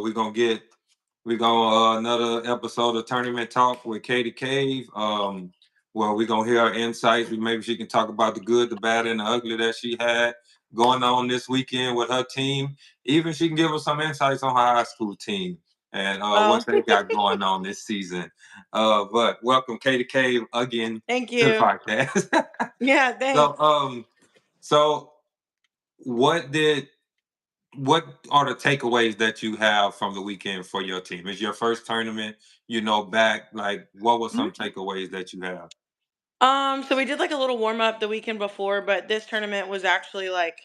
we're gonna get we're gonna another episode of Tournament Talk with Katy Cave. Where we're gonna hear her insights. Maybe she can talk about the good, the bad, and the ugly that she had going on this weekend with her team. Even she can give us some insights on her high school team and Oh, what they got going on this season. But welcome, Katy Cave, again thank to the you. podcast. Yeah, thanks. so, so what did what are the takeaways that you have from the weekend for your team? It's your first tournament, back. Like, what were Mhm. some takeaways that you have? So we did like a little warm up the weekend before, but this tournament was actually like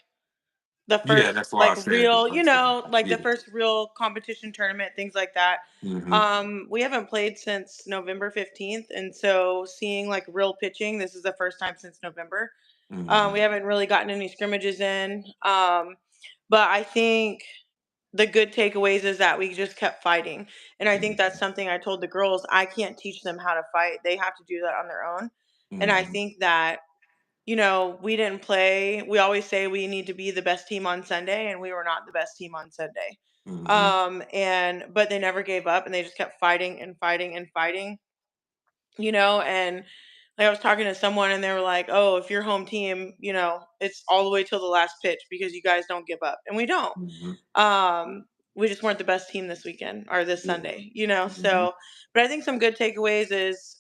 the Yeah, first that's why I like said the real, first tournament. like Yeah. the first real competition tournament, things like that. Mm-hmm. We haven't played since November 15th, and so seeing like real pitching, this is the first time since November. Mm-hmm. We haven't really gotten any scrimmages in. But I think the good takeaways is that we just kept fighting. And I think that's something I told the girls. I can't teach them how to fight. They have to do that on their own. And I Mm-hmm. think that, we didn't play. We always say we need to be the best team on Sunday, and we were not the best team on Sunday. Mm-hmm. And but they never gave up and they just kept fighting and fighting and fighting, and like I was talking to someone and they were like, "Oh, if your home team, it's all the way till the last pitch because you guys don't give up." And we don't. Mm-hmm. Um, we just weren't the best team this weekend or this Yeah. Sunday, Mm-hmm. So, but I think some good takeaways is,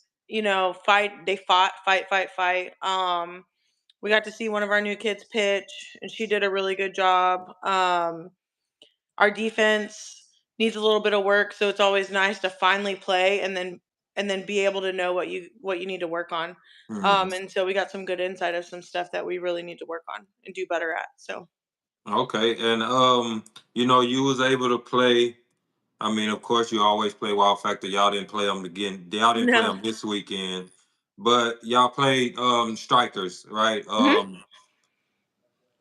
fight. They fought, fight, fight, fight. We got to see one of our new kids pitch, and she did a really good job. Our defense needs a little bit of work, so it's always nice to finally play and then be able to know what you need to work on. Mm-hmm. And so we got some good insight of some stuff that we really need to work on and do better at. So Okay, and you was able to play. I mean, of course, you always play Wild Factor. Y'all didn't play them again. Y'all didn't play no. them this weekend, but y'all played strikers, right? Hmm.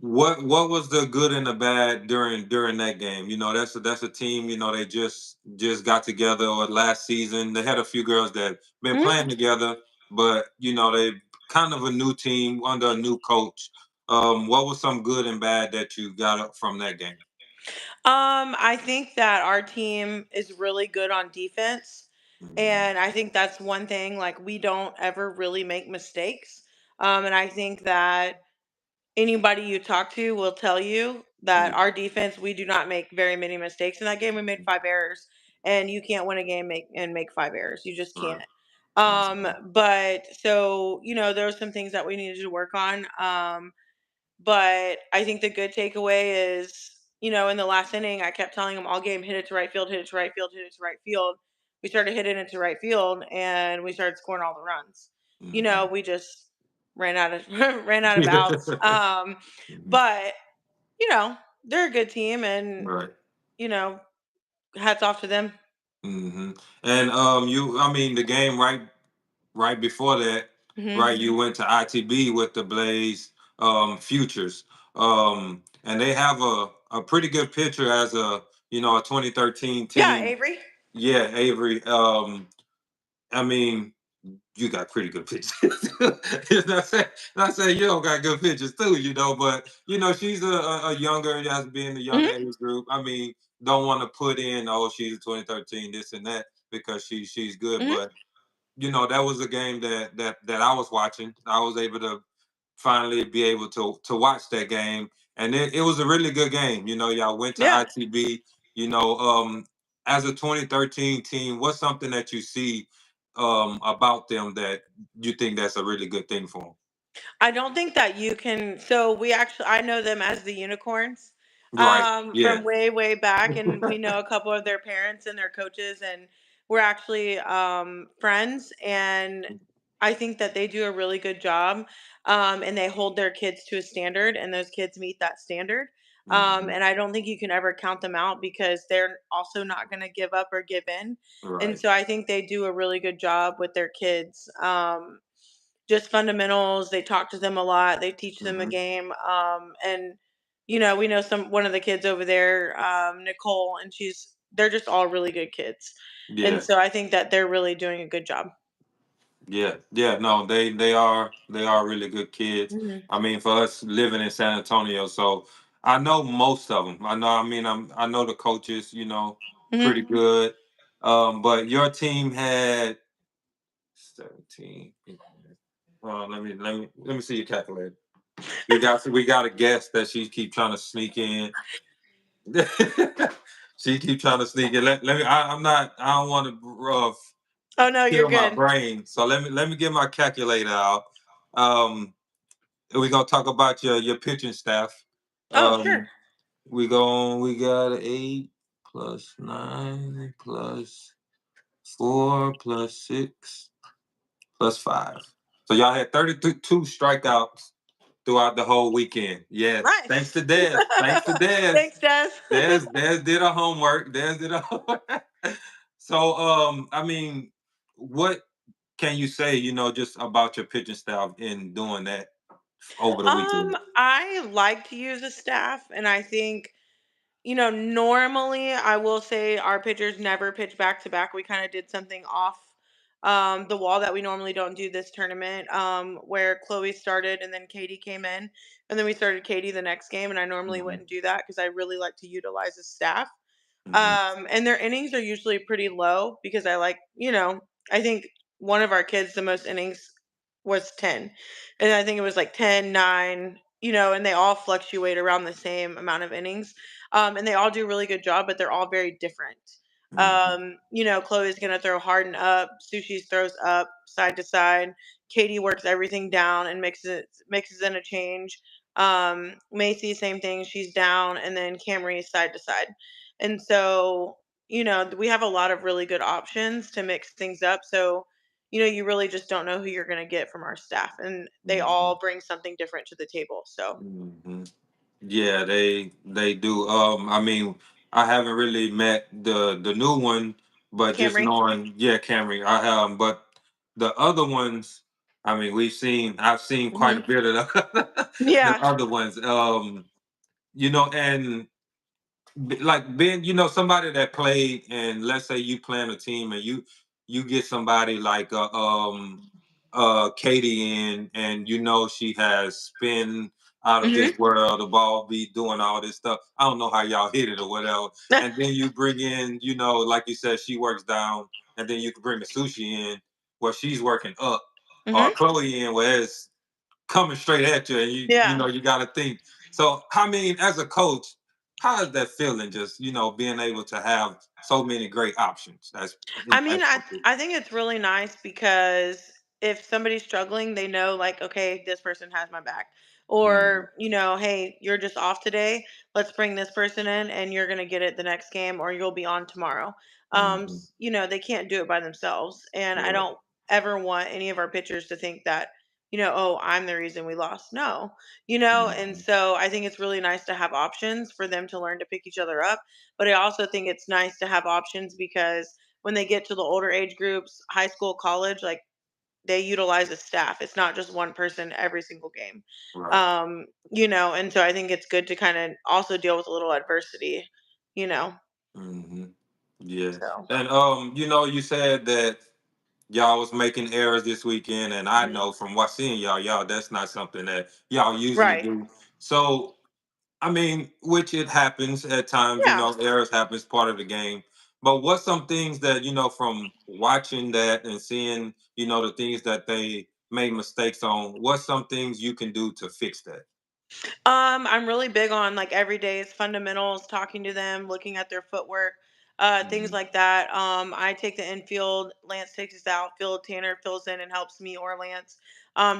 What was the good and the bad during that game? That's a team. They just got together or last season. They had a few girls that been Hmm. playing together, but they kind of a new team under a new coach. What was some good and bad that you got up from that game? I think that our team is really good on defense. Mhm. And I think that's one thing, like we don't ever really make mistakes. And I think that anybody you talk to will tell you that our defense, we do not make very many mistakes. In that game, we made 5 errors, and you can't win a game make 5 errors. You just Right. can't. Mhm. But so there are some things that we needed to work on. But I think the good takeaway is, in the last inning, I kept telling him all game, hit it to right field, hit it to right field, hit it to right field. We started hitting it to right field, and we started scoring all the runs. Mhm. We just ran out of ran out of outs. Mhm. But you know, they're a good team, and Right. you know, hats off to them. Hmm. And I mean, the game right before that, Hmm. right? You went to ITB with the Blaze Futures, and they have a pretty good pitcher as a 2013 Yeah, team. Avery. Yeah, Avery. I mean, you got pretty good pitches. It's not saying you don't got good pitches too, but she's a younger, as being the younger Hmm. age group. I mean, don't want to put in, oh, she's a 2013, this and that, because she's good. Hmm. But that was a game that I was watching. I was able to finally be able to watch that game, and it was a really good game. Y'all went to Yeah. ITB. You know, as a 2013 team, what's something that you see about them that you think that's a really good thing for them? I don't think that you can. So I know them as the Unicorns, Right. Yeah. from way, way back, and we know a couple of their parents and their coaches, and we're actually friends. And I think that they do a really good job, and they hold their kids to a standard, and those kids meet that standard. Hmm. And I don't think you can ever count them out because they're also not going to give up or give in. And Right. so I think they do a really good job with their kids. Just fundamentals. They talk to them a lot. They teach them a Hmm. game. And we know one of the kids over there, Nicole, and they're just all really good kids. And Yeah. so I think that they're really doing a good job. Yeah, yeah, no, they are really good kids. Hmm. I mean, for us living in San Antonio, so I know most of them. I know, I mean, I know the coaches. pretty Mhm. good. But your team had 17. Let me see your calculator. We got a guest that she keep trying to sneak in. She keep trying to sneak in. Let me. I'm not. I don't want to Oh, no, you're kill my good. brain. So let me get my calculator out. Um, we're gonna talk about your pitching staff. Oh, sure. Um, we got 8 plus 9 plus 4 plus 6 plus 5. So y'all had 32 strikeouts throughout the whole weekend. Yes, thanks Nice. to Des. Thanks to Des. Thanks, Des. Des did her homework. Des did her homework. So I mean, what can you say, just about your pitching staff in doing that over the weekend? I like to use a staff, and I think, normally I will say our pitchers never pitch back to back. We kind of did something off the wall that we normally don't do this tournament, where Chloe started and then Katie came in, and then we started Katie the next game. And I normally Mhm, wouldn't do that because I really like to utilize the staff. mhm, And their innings are usually pretty low because I think one of our kids, the most innings was 10. And I think it was like 10, 9, and they all fluctuate around the same amount of innings. And they all do a really good job, but they're all very different. mhm, Chloe's going to throw hard and up, Sushi's throws up, side to side. Katie works everything down and mixes in a change. Macy, same thing, she's down, and then Camry side to side. And so, we have a lot of really good options to mix things up. So, you really just don't know who you're going to get from our staff. And they mhm, all bring something different to the table. So, mhm. Yeah, they do. I mean, I haven't really met the new one, but just Camry. knowing, yeah, Camry, I have. But the other ones, I mean, I've seen quite a Hmm. bit of the Yeah. other ones. And like being somebody that played, and let's say you playing a team and you get somebody like Katie in, and she has spin out of this Hmm. world, the ball be doing all this stuff. I don't know how y'all hit it or whatever. And then you bring in, like you said, she works down, and then you can bring the Sushi in where she's working up, or Hmm. Chloe in where it's coming straight at you, and Yeah. you got to think. So, I mean, as a coach, how is that feeling? Just being able to have so many great options. That's I mean, I impactful. I think it's really nice because if somebody's struggling, they know like, okay, this person has my back. Mm-hmm. Or, hey, you're just off today. Let's bring this person in and you're gonna get it the next game or you'll be on tomorrow. Mm-hmm. They can't do it by themselves. And I Right. don't ever want any of our pitchers to think that, oh, I'm the reason we lost. No, and Mm-hmm. so I think it's really nice to have options for them to learn to pick each other up. But I also think it's nice to have options because when they get to the older age groups, high school, college, like they utilize a staff. It's not just one person every single game. Right. And so I think it's good to kind of also deal with a little adversity, you know. Mm-hmm. Yeah. So And you said that y'all was making errors this weekend, and I mhm. know from what seeing y'all, that's not something that y'all usually Right. do. So I mean, which it happens at times, Yeah. errors happens, part of the game. But what's some things that, from watching that and seeing, the things that they made mistakes on, what's some things you can do to fix that? I'm really big on like everyday's fundamentals, talking to them, looking at their footwork, things Hmm. like that. I take the infield, Lance takes us outfield, Tanner fills in and helps me or Lance,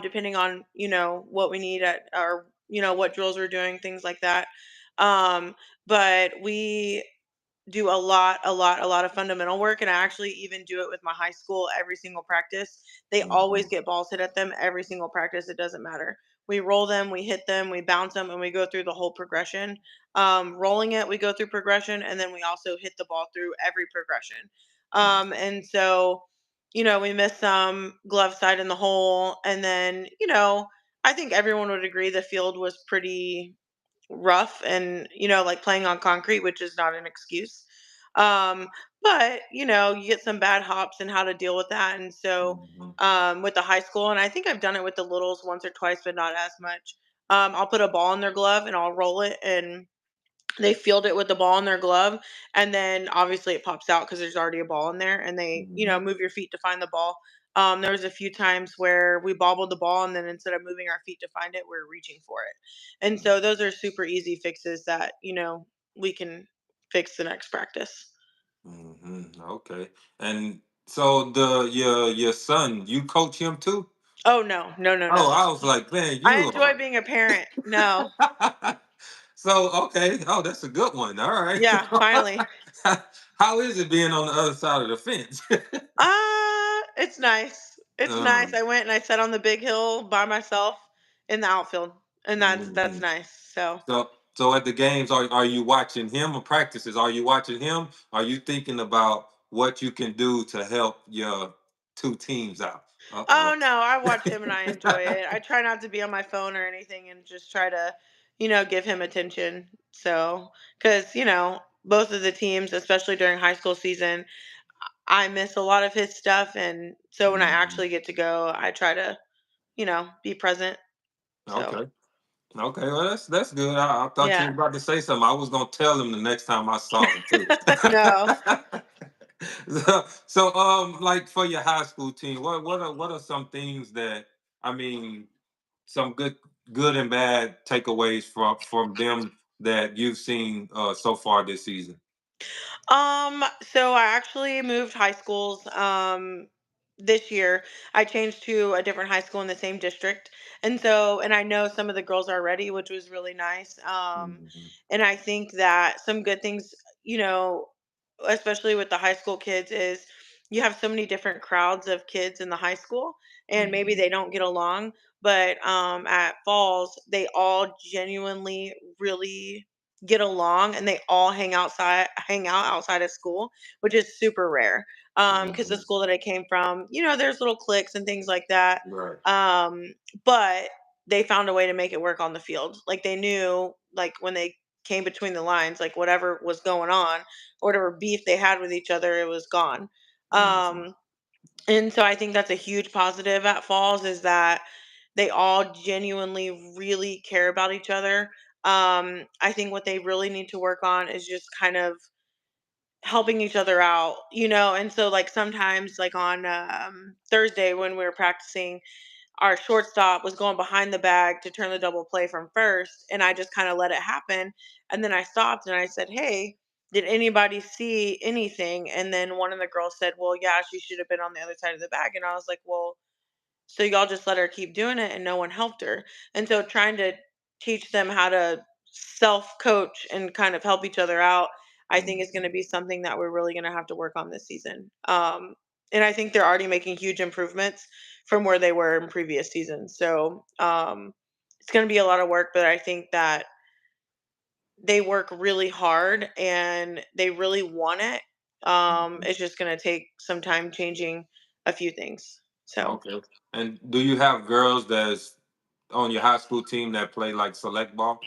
depending on what we need at or what drills we're doing, things like that. But we do a lot of fundamental work, and I actually even do it with my high school every single practice. They always Hmm. get balls hit at them every single practice. It doesn't matter. We roll them, we hit them, we bounce them, and we go through the whole progression. Rolling it, we go through progression, and then we also hit the ball through every progression. And so, we missed some glove side in the hole, and then, I think everyone would agree the field was pretty rough and like playing on concrete, which is not an excuse. um but you get some bad hops and how to deal with that. And so Hmm. with the high school, and I think I've done it with the littles once or twice but not as much. I'll put a ball in their glove and I'll roll it, and They field it with the ball in their glove, and then obviously it pops out because there's already a ball in there, and they, Mhm, move your feet to find the ball. There was a few times where we bobbled the ball, and then instead of moving our feet to find it, we're reaching for it. And so those are super easy fixes that, we can fix the next practice. okay. And so your son, you coach him too? Oh no, no, no, Oh, no. I was like, man, I you enjoy are. being a parent. No. So okay, oh, that's a good one. All right. Yeah, finally. How is it being on the other side of the fence? It's nice. It's nice. um, I went and I sat on the big hill by myself in the outfield, and that's mhm. nice. So, So at the games, are you watching him or practices? Are you watching him? Are you thinking about what you can do to help your two teams out? Uh oh oh. no, I watch him and I enjoy it. I try not to be on my phone or anything, and just try to, give him attention. So, because both of the teams, especially during high school season, I miss a lot of his stuff, and so when I Mhm. actually get to go, I try to, be present. So, Okay. Okay, well that's good. I thought you yeah. were about to say something. I was gonna tell him the next time I saw him too. No. Like for your high school team, what are some things that I mean, some good and bad takeaways from them that you've seen so far this season? So I actually moved high schools this year. I changed to a different high school in the same district. And I know some of the girls already, which was really nice. Mhm, And I think that some good things, you know, especially with the high school kids, is you have so many different crowds of kids in the high school, and maybe mhm, they don't get along, but at Falls they all genuinely really get along, and they all hang out outside of school, which is super rare. Because the mhm. school that I came from, there's little cliques and things like that. Right. Um, but they found a way to make it work on the field. Like, they knew, like, when they came between the lines, like, whatever was going on, or whatever beef they had with each other, it was gone. Mhm, Um, and so I think that's a huge positive at Falls, is that they all genuinely really care about each other. I think what they really need to work on is just kind of helping each other out, and so, like, sometimes, like, on Thursday when we were practicing, our shortstop was going behind the bag to turn the double play from first, and I just kind of let it happen. And then I stopped and I said, "Hey, did anybody see anything?" And then one of the girls said, "Well, yeah, she should have been on the other side of the bag." And I was like, "Well, so y'all just let her keep doing it and no one helped her." And so trying to teach them how to self coach and kind of help each other out, I think is going to mhm. be something that we're really going to have to work on this season. And I think they're already making huge improvements from where they were in previous seasons. So it's going to be a lot of work, but I think that they work really hard and they really want it. Mhm. It's just going to take some time changing a few things. So. Okay. And do you have girls that's on your high school team that play like select ball?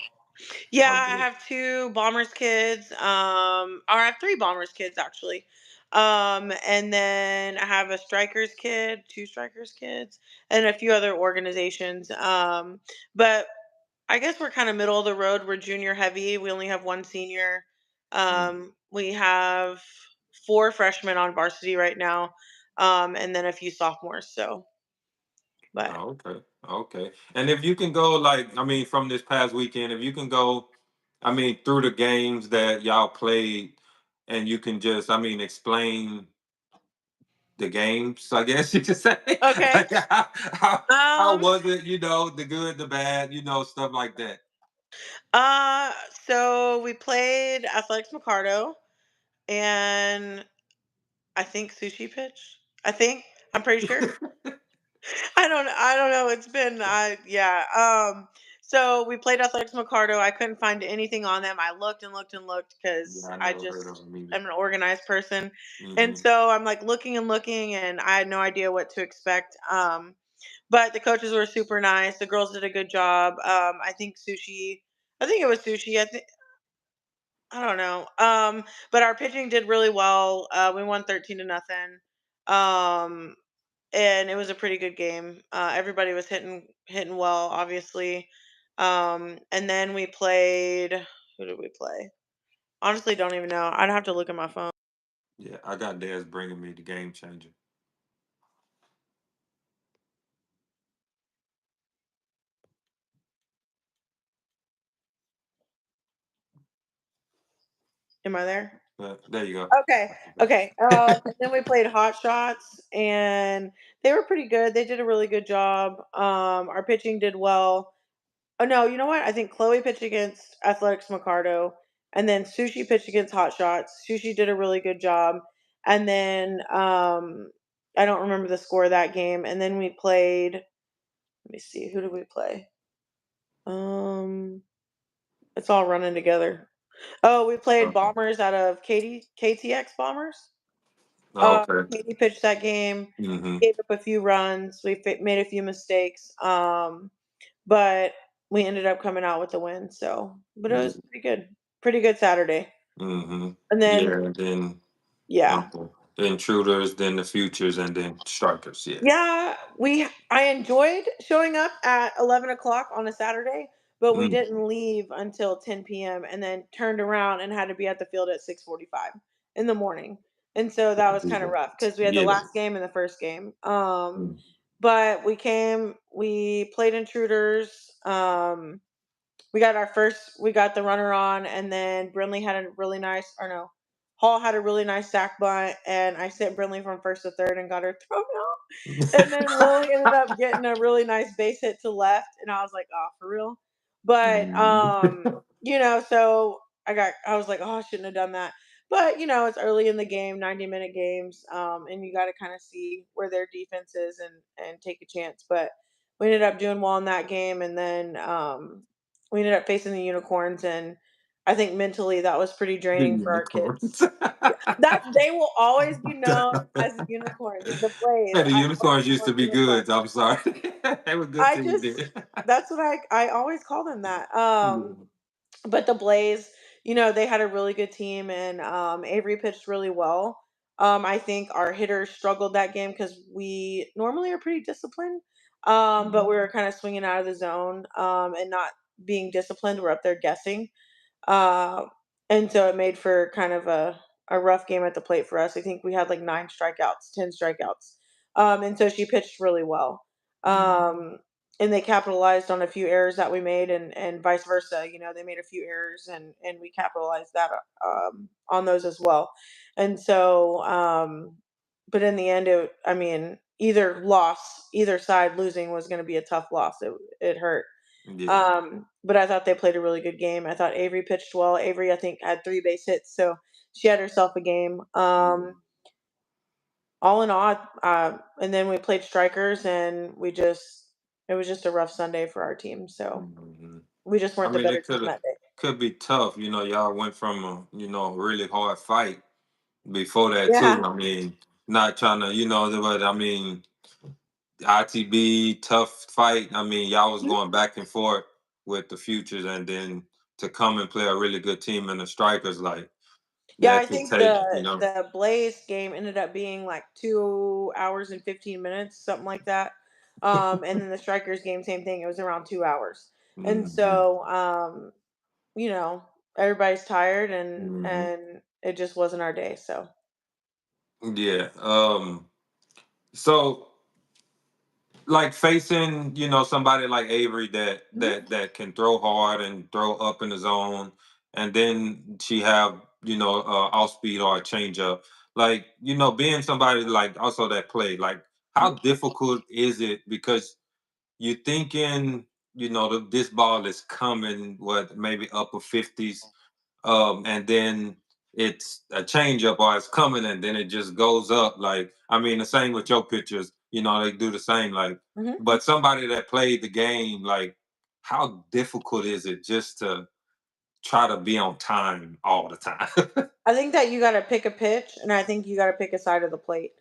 Yeah, Or I do have two Bombers kids. Or I have three Bombers kids actually. And then I have a Strikers kid, two Strikers kids, and a few other organizations. But I guess we're kind of middle of the road. We're junior heavy. We only have one senior. mm, We have four freshmen on varsity right now, and then a few sophomores. So, but oh, okay. Okay. And if you can go like I mean from this past weekend, if you can go I mean through the games that y'all played and you can just I mean explain the games, I guess you could say. okay. Like how Um. was it, the good, the bad, stuff like that. Uh, so we played Athletics Mercado and I think Sushi Pitch. I think. I'm pretty sure. I don't know. It's been yeah. So we played Athletics Mercado. I couldn't find anything on them. I looked and looked and looked Yeah, because I I never heard of just them either. am an organized person. And Hmm. so I'm like looking and looking, and I had no idea what to expect. But the coaches were super nice. The girls did a good job. I think it was Sushi. I don't know. But our pitching did really well. We won 13-0. Um, and it was a pretty good game. Everybody was hitting well, obviously. And then we played. Who did we play? Honestly, don't even know. I'd have to look at my phone. Yeah, I got Dez bringing me the game changer. Am I there? But there you go. Okay. Okay. And then we played Hot Shots, and they were pretty good. They did a really good job. Our pitching did well. Oh no, you know what? I think Chloe pitched against Athletics Mercado, and then Sushi pitched against Hot Shots. Sushi did a really good job, and then I don't remember the score of that game. And then we played. Let me see. Who did we play? Um, it's all running together. Oh, we played Okay. Bombers out of KTX Bombers. Okay. Katy pitched that game, Mm-hmm. gave up a few runs. We made a few mistakes, but we ended up coming out with the win. So, but it was pretty good Saturday. Mm-hmm. And then, Yeah, and then yeah, okay. The intruders, then the futures, and then strikers. Yeah. yeah, I enjoyed showing up at 11 o'clock on a Saturday, but we Mm. didn't leave until 10 p.m. and then turned around and had to be at the field at 6:45 in the morning. And so that was kind of rough because we had the Yeah. last game and the first game. Mm. But we played intruders. We got the runner on, and then Brinley had a really nice, or no, Hall had a really nice sack bunt, and I sent Brinley from first to third and got her thrown out. And then Lily ended up getting a really nice base hit to left, and I was like, "Oh, for real?" But so I was like, "Oh, I shouldn't have done that." But it's early in the game, 90-minute games, and you got to kind of see where their defense is and take a chance. But we ended up doing well in that game, and then we ended up facing the unicorns, and I think mentally that was pretty The draining for our kids. unicorns. That they will always be known as the unicorns, the Blaze. Hey, the I call unicorns them used to the be unicorns. good. I'm sorry. They were good I till you just did. that's what I always call them that. Yeah. But the Blaze, they had a really good team, and Avery pitched really well. I think our hitters struggled that game because we normally are pretty disciplined, but we were kind of swinging out of the zone and not being disciplined. We're up there guessing. Uh, and so it made for kind of a rough game at the plate for us. I think we had like 9 strikeouts, 10 strikeouts. And so she pitched really well. Um, and they capitalized on a few errors that we made, and vice versa. They made a few errors, and we capitalized that on those as well. And so, but in the end, I mean, either side losing was going to be a tough loss. It hurt. Yeah. But I thought they played a really good game. I thought Avery pitched well. Avery, I think, had 3 base hits, so she had herself a game. All in all, and then we played strikers, and it was just a rough Sunday for our team. So Mhm. we just I weren't the mean, better it team that day. could be tough. Y'all went from a really hard fight before that too. Yeah. I mean, not trying to but I mean, ITB tough fight. I mean, y'all was Mhm. going back and forth with the futures, and then to come and play a really good team in the strikers like Yeah, that I could think take. the Blaze game ended up being like 2 hours and 15 minutes, something like that. And then the strikers game, same thing. It was around 2 hours, and Mhm. so you know, everybody's tired, and Mhm. it just wasn't our day. So Yeah. So like facing somebody like Avery that mhm. can throw hard and throw up in the zone, and then she have off speed or a changeup. Like being somebody like also that play. Like how difficult is it because you're thinking this ball is coming what maybe upper 50s, and then it's a changeup or it's coming and then it just goes up. Like I mean, the same with your pitchers. They do the same. Like, Mhm. but somebody that played the game, like, how difficult is it just to try to be on time all the time? I think that you got to pick a pitch, and I think you got to pick a side of the plate.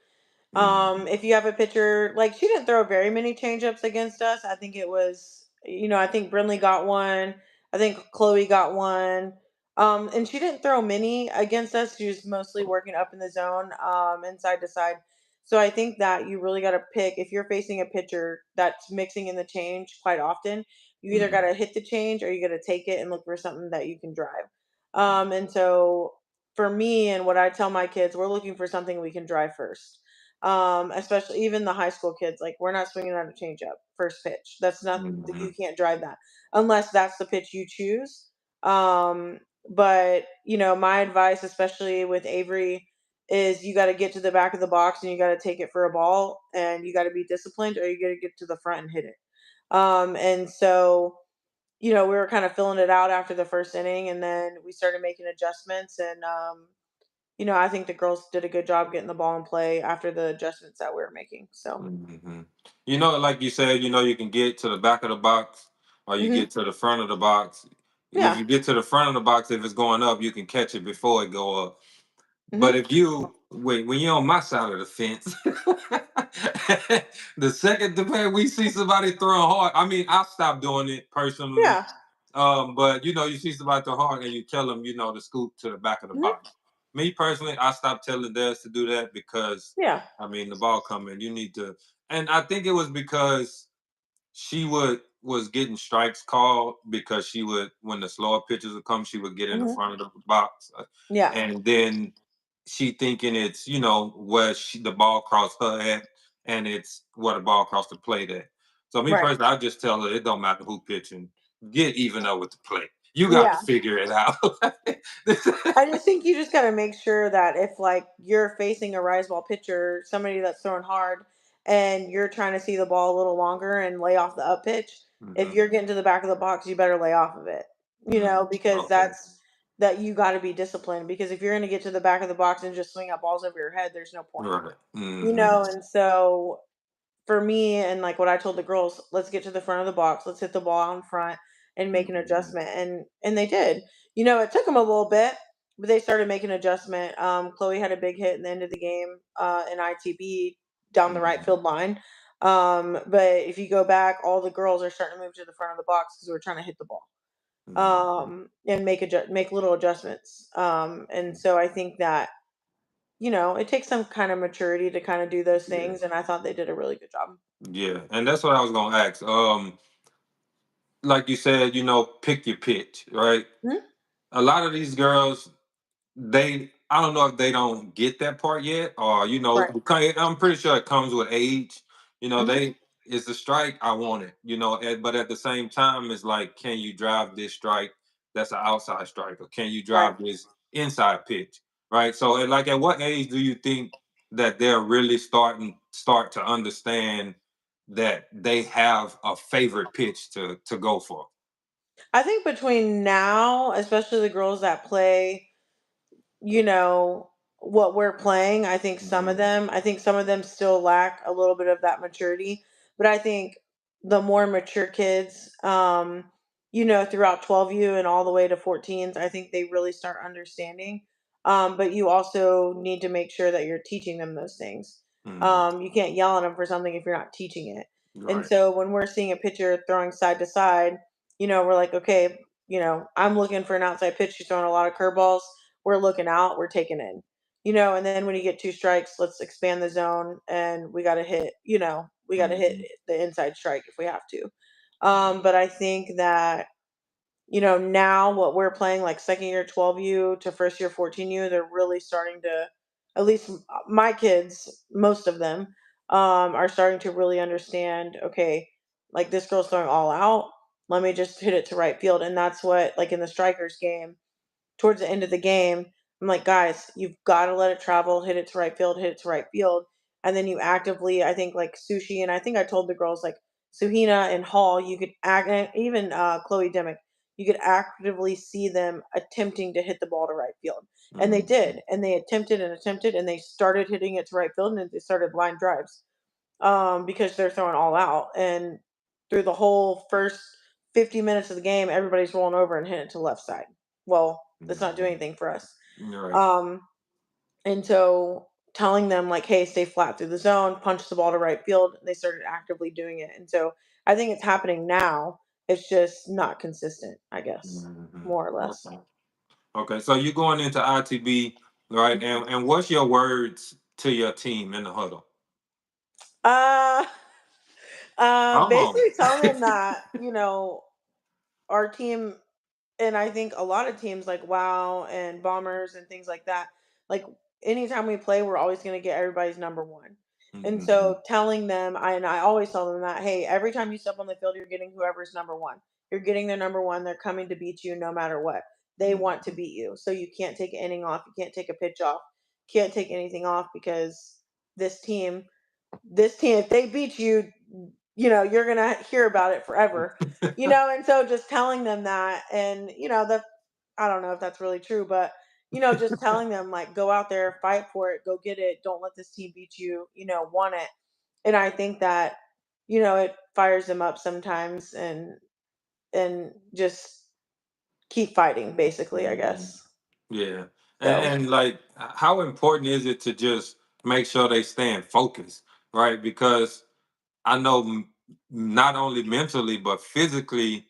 Mhm. If you have a pitcher, like she didn't throw very many changeups against us. I think it was, I think Brinley got one. I think Chloe got one. And she didn't throw many against us. She was mostly working up in the zone, and side to side. So I think that you really got to pick if you're facing a pitcher that's mixing in the change quite often. You either got Mhm. to hit the change or you got to take it and look for something that you can drive. And so for me and what I tell my kids, we're looking for something we can drive first. Especially even the high school kids, like we're not swinging on a changeup first pitch. That's not, you Mhm. can't drive that unless that's the pitch you choose. Um, but my advice, especially with Avery, is you got to get to the back of the box and you got to take it for a ball and you got to be disciplined or you got to get to the front and hit it. And so we were kind of filling it out after the first inning, and then we started making adjustments. And I think the girls did a good job getting the ball in play after the adjustments that we were making. So, Mhm. Like you said, you can get to the back of the box or you hmm get to the front of the box. If yeah, you get to the front of the box, if it's going up, you can catch it before it go up. But hmm if you when you're on my side of the fence, the second we see somebody throwing hard, I mean, I stopped doing it personally. yeah, But you see somebody throw hard and you tell them, to scoop to the back of the hmm box. Me personally, I stopped telling theirs to do that because yeah, I mean the ball coming, you need to, and I think it was because she was getting strikes called because she would, when the slower pitches would come, she would get in the hmm front of the box, yeah, and then she thinking it's where the ball crossed her at, and it's where the ball crossed the plate at. So me right, personally, I just tell her it don't matter who pitching, get even up with the play. You got to yeah. figure it out. I just think you just got to make sure that if like you're facing a rise ball pitcher, somebody that's throwing hard, and you're trying to see the ball a little longer and lay off the up pitch, if Hmm. you're getting to the back of the box, you better lay off of it. Because Okay. that you got to be disciplined. Because if you're going to get to the back of the box and just swing out balls over your head, there's no point. Right. Hmm. And so for me and like what I told the girls, let's get to the front of the box, let's hit the ball out in front and make an Hmm. adjustment. And they did. It took them a little bit, but they started making an adjustment. Chloe had a big hit in the end of the game, in ITB down the right Hmm. field line. But if you go back, all the girls are starting to move to the front of the box because we're trying to hit the ball, Hmm. and make little adjustments. And so I think that it takes some kind of maturity to kind of do those Yeah. things, and I thought they did a really good job. Yeah, and that's what I was gonna ask. Like you said, pick your pitch, right? Mhm. A lot of these girls, I don't know if they don't get that part yet, or Right. I'm pretty sure it comes with age. Mhm. They it's the strike, I want it. But at the same time, it's like, can you drive this strike? That's an outside strike, or can you Right. drive this inside pitch? Right. So, like, at what age do you think that they're really start to understand that they have a favorite pitch to go for? I think between now, especially the girls that play, you know, what we're playing, Mhm. I think some of them still lack a little bit of that maturity. But I think the more mature kids, throughout 12U and all the way to 14s, I think they really start understanding. But you also need to make sure that you're teaching them those things. Mhm. You can't yell at them for something if you're not teaching it. And Right. so when we're seeing a pitcher throwing side to side, we're like, okay, I'm looking for an outside pitch. She's throwing a lot of curveballs, we're looking out, we're taking in. And then when you get two strikes, let's expand the zone and we got to hit, we got to hit Mhm. the inside strike if we have to. But I think that, now what we're playing, like second year 12U to first year 14U, they're really starting to, at least my kids, most of them, are starting to really understand, okay, like this girl's throwing all out. Let me just hit it to right field. And that's what, like in the strikers game, towards the end of the game, I'm like, guys, you've got to let it travel, hit it to right field, hit it to right field. And then you actively, I think like Sushi, and I think I told the girls like Suhina and Hall, you could act, and even Chloe Demick, you could actively see them attempting to hit the ball to right field. And they Mhm. did. And they attempted, and they started hitting it to right field, and they started line drives, because they're throwing all out. And through the whole first 50 minutes of the game, everybody's rolling over and hitting it to the left side. Well, that's not doing Mhm. anything for us. Right. Um, and so telling them like, hey, stay flat through the zone, punch the ball to right field, they started actively doing it. And so I think it's happening now. It's just not consistent, I guess, Mhm. more or less. Okay. Okay. So you're going into ITB, right? And what's your words to your team in the huddle? Uh, Come on. Basically telling them that, our team and I think a lot of teams like WoW and Bombers and things like that, like anytime we play, we're always going to get everybody's number one. And Mm-hmm. so telling them, and I always tell them that, hey, every time you step on the field, you're getting whoever's number one. You're getting their number one. They're coming to beat you no matter what. They want to Mm-hmm. beat you. So you can't take an inning off. You can't take a pitch off. Can't take anything off because this team, if they beat you, you're gonna hear about it forever. And so just telling them that, and that, I don't know if that's really true, but just telling them, like, go out there, fight for it, go get it, don't let this team beat you, want it. And I think that, it fires them up sometimes, and just keep fighting, basically, I Mhm. guess. Yeah. So. And like, how important is it to just make sure they staying focused, right? Because I know not only mentally but physically,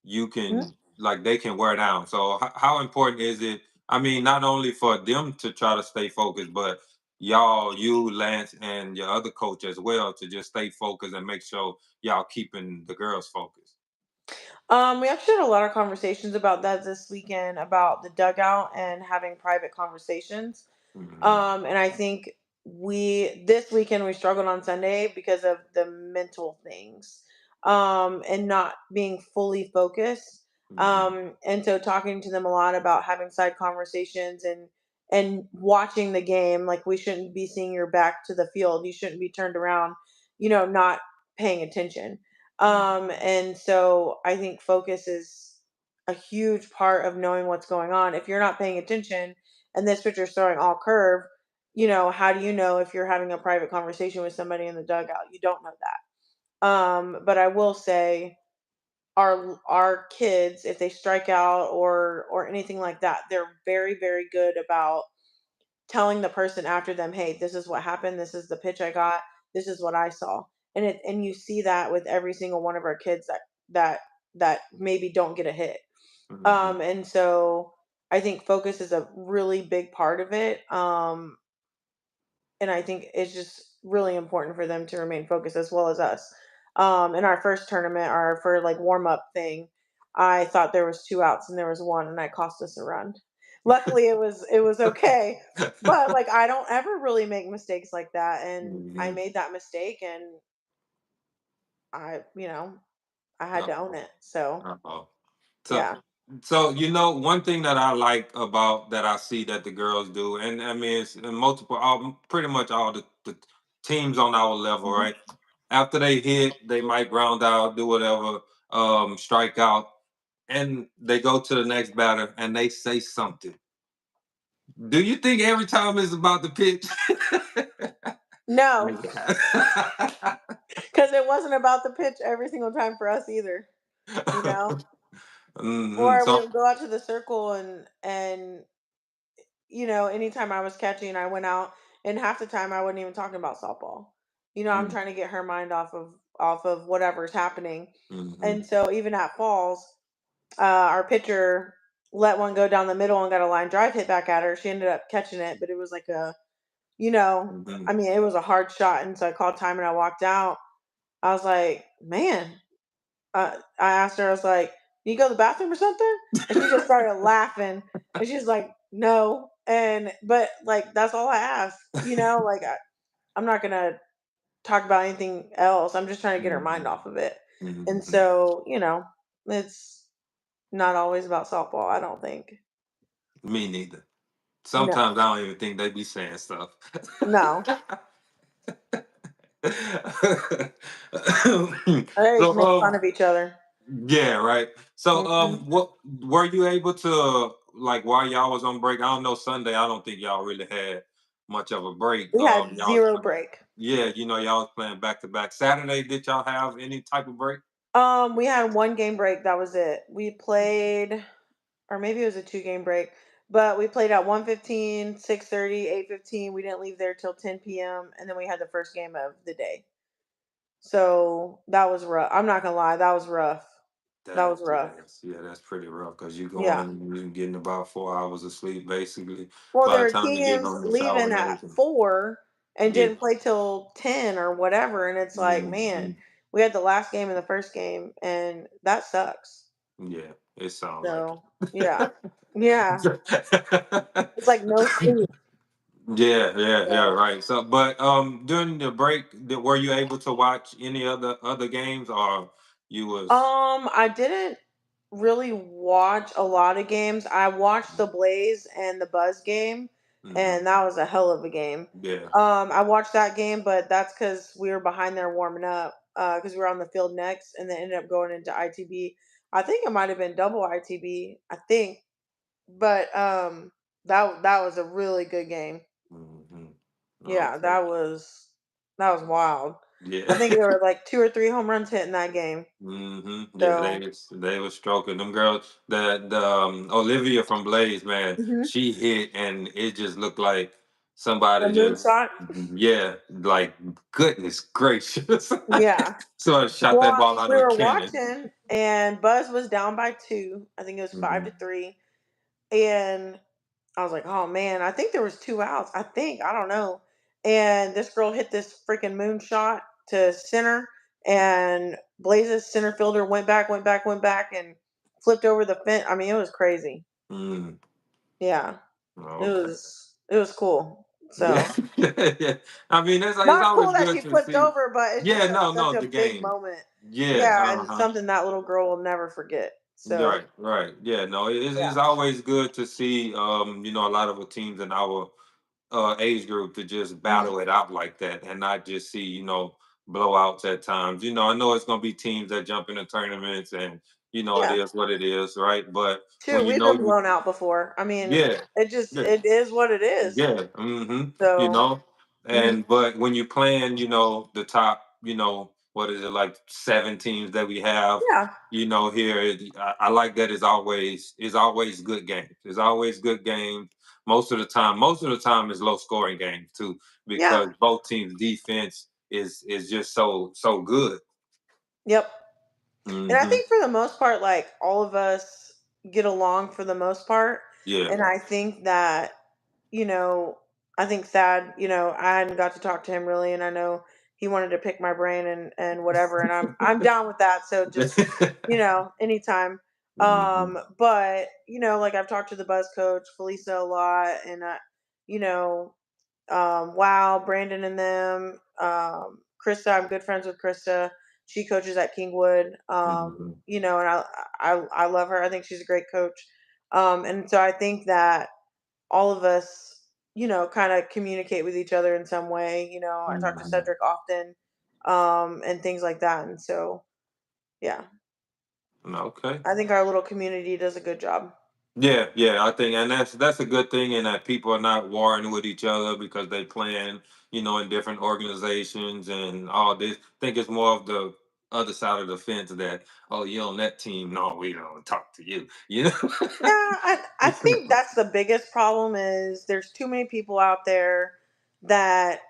you Mhm. can like they can wear down. So how important is it? I mean, not only for them to try to stay focused, but y'all, you, Lance, and your other coach as well to just stay focused and make sure y'all keeping the girls focused. We actually had a lot of conversations about that this weekend, about the dugout and having private conversations. Hmm. And I think this weekend we struggled on Sunday because of the mental things, and not being fully focused. Hmm. And so talking to them a lot about having side conversations, and watching the game. Like, we shouldn't be seeing your back to the field. You shouldn't be turned around, not paying attention. And so I think focus is a huge part of knowing what's going on. If you're not paying attention and this pitcher's throwing all curve, how do you know if you're having a private conversation with somebody in the dugout? You don't know that. But I will say, our kids, if they strike out or anything like that, they're very, very good about telling the person after them, hey, this is what happened, this is the pitch I got, this is what I saw. And you see that with every single one of our kids that that maybe don't get a hit. Hmm. And so I think focus is a really big part of it. And I think it's just really important for them to remain focused as well as us. In our first tournament, our for like warm up thing, I thought there was two outs and there was one, and I cost us a run. Luckily, it was okay, but like, I don't ever really make mistakes like that, and I Hmm. made that mistake, and I, I had to own Uh-oh. it. So Uh-oh. So, yeah. one thing that I like about that I see that the girls do, and I mean, it's in multiple, pretty much all the teams on our level, Mhm. right? After they hit, they might ground out, do whatever, strike out, and they go to the next batter and they say something. Do you think every time it's about the pitch? No, Yeah. because it wasn't about the pitch every single time for us either. You know, Hmm. or we So, would go out to the circle, and anytime I was catching, I went out, and half the time I wasn't even talking about softball. I'm mm, trying to get her mind off of whatever's happening. mhm, And so even at Falls, our pitcher let one go down the middle and got a line drive hit back at her. She ended up catching it, but it was like mhm. I mean, it was a hard shot, and so I called time and I walked out. I was like, man, I asked her, I was like, "You go to the bathroom or something?" And she just started laughing. And she's like, "No." But like, that's all I asked. Like, I'm not gonna talk about anything else. I'm just trying to get her mind Mhm, off of it. And mhm. so, it's not always about softball, I don't think. Me neither. No, Sometimes I don't even think they be saying stuff. no. They just So, make fun of each other. yeah, right. So, Mhm. what were you able to like while y'all was on break? I don't know Sunday. I don't think y'all really had much of a break. We had Y'all was zero playing, break. yeah, y'all was playing back to back. Saturday, did y'all have any type of break? We had one game break. That was it. We played, or maybe it was a two-game break, but we played at 1:15, 6:30, 8:15. We didn't leave there till 10 p.m. And then we had the first game of the day. So that was rough. I'm not gonna lie, that was rough. That was rough. That's pretty rough because you Yeah. going and you getting about 4 hours of sleep basically Well, by there the were time you get teams on the shower leaving and at everything. 4 and Yeah. didn't play till 10 or whatever. And it's like, man, Mhm. we had the last game and the first game, and that sucks. Yeah, it sounds like So it. Yeah. Yeah. It's like no sleep. Yeah, yeah, yeah, So right. So, but during the break, were you able to watch any other games, or you was? I didn't really watch a lot of games. I watched the Blaze and the Buzz game, Hmm. and that was a hell of a game. Yeah. I watched that game, but that's because we were behind there warming up, because we were on the field next, and then ended up going into ITB. I think it might have been double ITB, I think, but that was a really good game. Hmm. Yeah, Okay. that was wild. I Yeah. think there were like 2 or 3 home runs hit in that game. Yeah, So. they was stroking them girls. The Olivia from Blaze, man, Mhm. she hit and it just looked like The somebody just, moonshot? yeah, like goodness gracious. Yeah. So I shot Well, that I ball mean, out we of a were cannon. watching, and Buzz was down by 2. I think it was 5 to Hmm. 3, and I was like, "Oh, man." I think there was 2 outs, I think, I don't know, and this girl hit this freaking moonshot to center, and Blaze's center fielder went back, and flipped over the fence. I mean, it was crazy. Mm. Yeah. Okay. It was cool. Yeah. So Yeah. I mean, it's not always cool that good she to flipped see. over, but it's Yeah, just no, such no, a the big game. moment. Yeah, Yeah, and uh-huh. something that little girl will never forget. So Right, right. Yeah, no, it's yeah. always good to see a lot of the teams in our age group to just Mhm. battle it out like that and not just see, blowouts at times. I know it's gonna be teams that jump into tournaments and it Yeah. is what it is, right? But when Shoot, we've been blown out before. I mean, yeah, yeah, it is what it is. yeah, So mhm. and but when you plan, the top, what is it, like 7 teams that we have, Yeah. here, I like that it's always good games. It's always good games. Most of the time is low scoring games too, Yeah. because both teams' defense is just so good. Yep. And I Hmm. think for the most part, like all of us get along for the most part. Yeah. And I think that, you know, I think Thad, I hadn't got to talk to him really, and I know he wanted to pick my brain and whatever, and I'm down with that. So just, anytime. Hmm. But like I've talked to the buzz coach, Felisa, a lot, and you know, Wow, Brandon and them. Krista, I'm good friends with Krista. She coaches at Kingwood. Hmm. And I love her. I think she's a great coach. And so I think that all of us, kind of communicate with each other in some way. I talk to Hmm. Cedric often, and things like that. And so, yeah, Okay. I think our little community does a good job. Yeah, yeah, I think, and that's a good thing, and that people are not warring with each other because they playing, in different organizations and all this. I think it's more of the other side of the fence that, oh, you on that team? No, we don't talk to you. You Yeah, know. I think that's the biggest problem is there's too many people out there that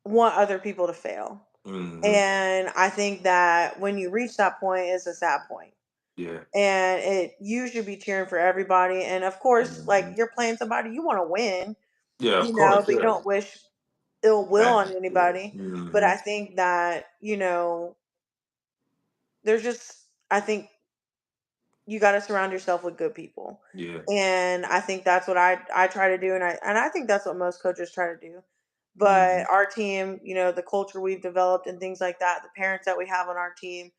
want other people to fail. Hmm. And I think that when you reach that point, it's a sad point. Yeah. And you should be cheering for everybody. And of course, like Hmm. you're playing somebody, you want to win, Yeah, of course. but you Yeah. don't wish ill will Back. on Yeah. anybody. But Hmm. I think that, there's just, I think you got to surround yourself with good people. Yeah. And I think that's what I try to do. And I think that's what most coaches try to do. Hmm. But our team, the culture we've developed and things like that, the parents that we have on our team,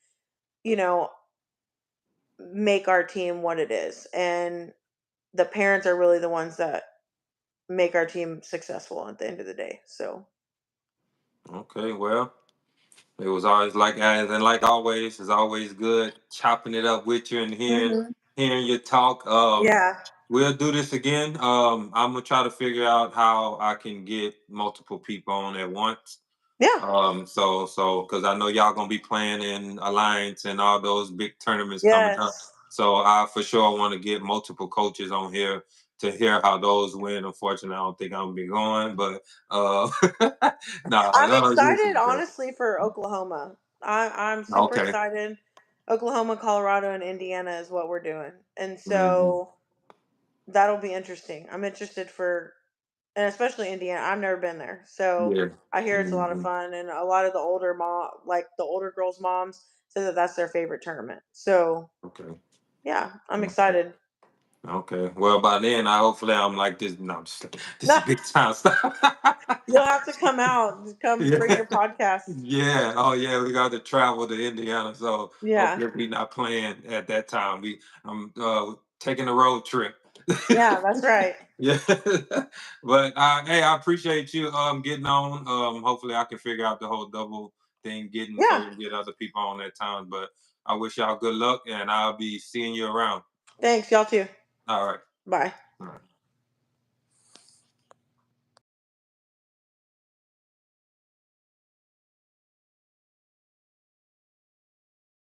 you know, make our team what it is. And the parents are really the ones that make our team successful at the end of the day. So, Okay. Well. It was always like as and like always, it's always good chopping it up with you and hearing mhm. hearing your talk. Yeah. We'll do this again. I'm gonna try to figure out how I can get multiple people on at once. Yeah. So because I know y'all gonna be playing in Alliance and all those big tournaments coming up. Yes. So I for sure want to get multiple coaches on here to hear how those went. Unfortunately, I don't think I'm gonna be going, but uh, I'm no, this excited, is good. honestly, for Oklahoma. I'm super Okay. excited. Oklahoma, Colorado, and Indiana is what we're doing, and Hmm. so that'll be interesting. I'm interested and especially Indiana. I've never been there, so Yeah. I hear it's a lot of Hmm. fun, and a lot of the like the older girls' moms, say that that's their favorite tournament. So Okay. yeah, I'm Okay. excited. Okay. Well, by then, I hopefully I'm like this. No, I'm just this No, is big time stuff. you'll have to come out. Just come bring Yeah. your podcast. Yeah. Oh, yeah. We got to travel to Indiana, so Yeah. hopefully we not playing at that time. I'm taking a road trip. Yeah, that's right. Yeah. But hey, I appreciate you getting on. Hopefully I can figure out the whole double thing getting so Yeah. we can get other people on that time. But I wish y'all good luck, and I'll be seeing you around. Thanks, y'all too. All right. Bye. All right.